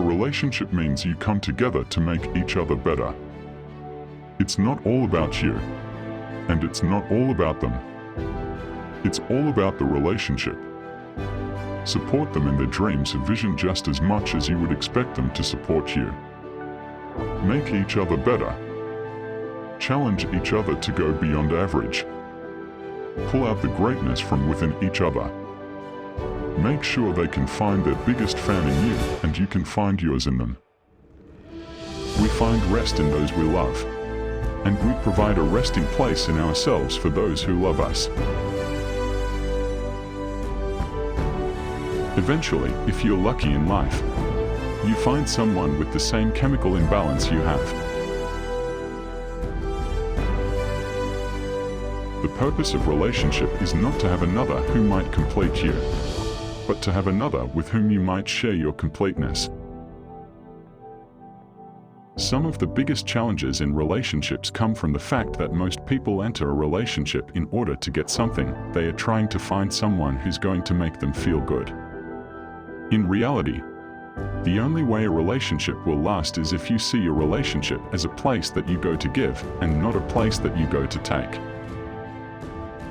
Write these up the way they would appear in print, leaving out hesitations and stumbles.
relationship means you come together to make each other better. It's not all about you, and it's not all about them. It's all about the relationship. Support them in their dreams and vision just as much as you would expect them to support you. Make each other better. Challenge each other to go beyond average. Pull out the greatness from within each other. Make sure they can find their biggest fan in you, and you can find yours in them. We find rest in those we love, and we provide a resting place in ourselves for those who love us. Eventually, if you're lucky in life, you find someone with the same chemical imbalance you have. The purpose of relationship is not to have another who might complete you, but to have another with whom you might share your completeness. Some of the biggest challenges in relationships come from the fact that most people enter a relationship in order to get something. They are trying to find someone who's going to make them feel good. In reality, the only way a relationship will last is if you see your relationship as a place that you go to give and not a place that you go to take.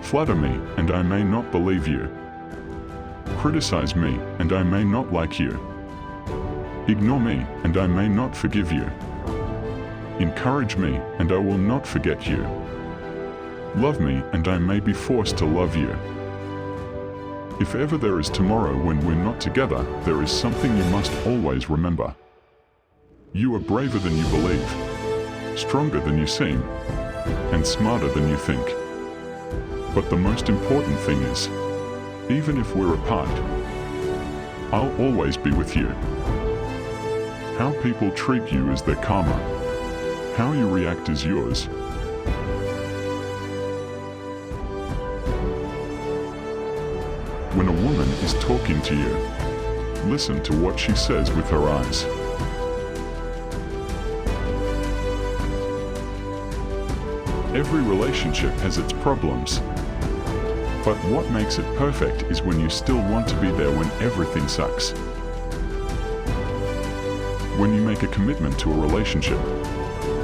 Flatter me, and I may not believe you. Criticize me, and I may not like you. Ignore me, and I may not forgive you. Encourage me, and I will not forget you. Love me, and I may be forced to love you. If ever there is tomorrow when we're not together, there is something you must always remember. You are braver than you believe, stronger than you seem, and smarter than you think. But the most important thing is, even if we're apart, I'll always be with you. How people treat you is their karma. How you react is yours. When a woman is talking to you, listen to what she says with her eyes. Every relationship has its problems. But what makes it perfect is when you still want to be there when everything sucks. When you make a commitment to a relationship,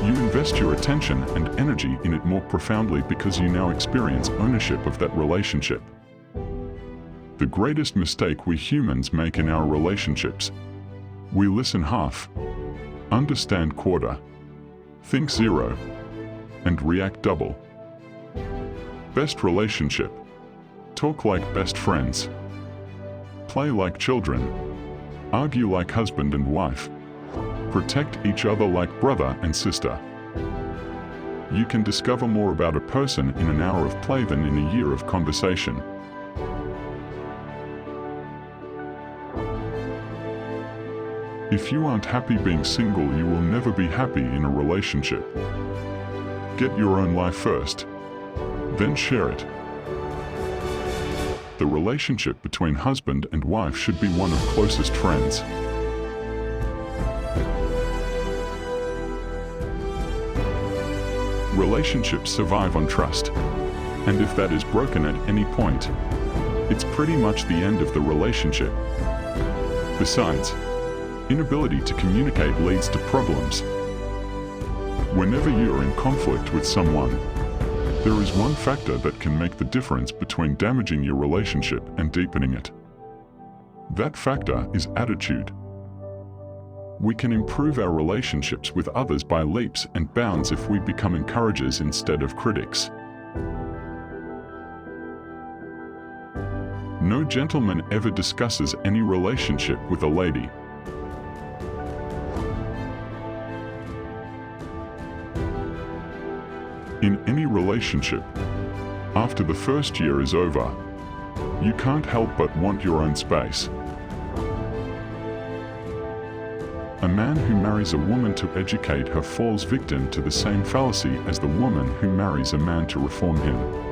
you invest your attention and energy in it more profoundly because you now experience ownership of that relationship. The greatest mistake we humans make in our relationships: we listen half, understand quarter, think zero, and react double. Best relationship: talk like best friends, play like children, argue like husband and wife, protect each other like brother and sister. You can discover more about a person in an hour of play than in a year of conversation. If you aren't happy being single, you will never be happy in a relationship. Get your own life first, then share it. The relationship between husband and wife should be one of closest friends. Relationships survive on trust, and if that is broken at any point, it's pretty much the end of the relationship. Besides, inability to communicate leads to problems. Whenever you are in conflict with someone, there is one factor that can make the difference between damaging your relationship and deepening it. That factor is attitude. We can improve our relationships with others by leaps and bounds if we become encouragers instead of critics. No gentleman ever discusses any relationship with a lady. In any relationship, after the first year is over, you can't help but want your own space. A man who marries a woman to educate her falls victim to the same fallacy as the woman who marries a man to reform him.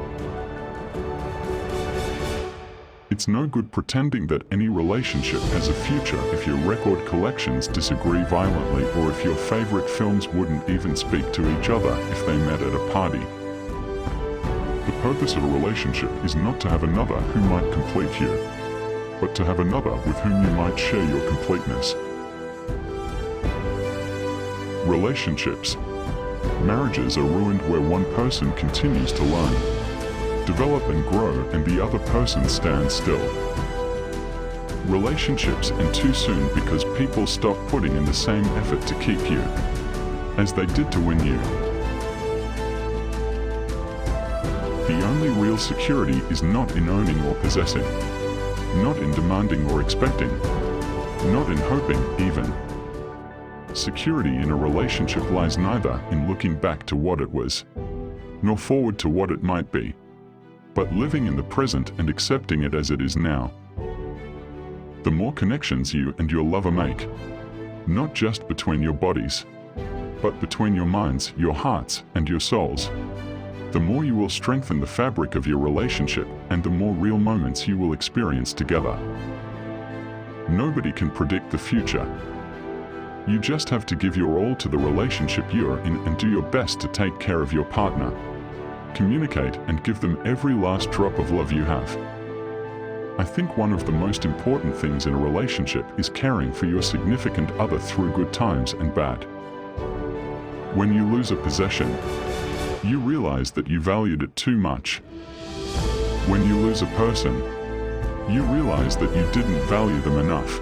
It's no good pretending that any relationship has a future if your record collections disagree violently, or if your favorite films wouldn't even speak to each other if they met at a party. The purpose of a relationship is not to have another who might complete you, but to have another with whom you might share your completeness. Relationships. Marriages are ruined where one person continues to learn, develop and grow, and the other person stands still. Relationships end too soon because people stop putting in the same effort to keep you as they did to win you. The only real security is not in owning or possessing, not in demanding or expecting, not in hoping even. Security in a relationship lies neither in looking back to what it was, nor forward to what it might be, but living in the present and accepting it as it is now. The more connections you and your lover make, not just between your bodies, but between your minds, your hearts, and your souls, the more you will strengthen the fabric of your relationship and the more real moments you will experience together. Nobody can predict the future. You just have to give your all to the relationship you're in and do your best to take care of your partner. Communicate and give them every last drop of love you have. I think one of the most important things in a relationship is caring for your significant other through good times and bad. When you lose a possession, you realize that you valued it too much. When you lose a person, you realize that you didn't value them enough.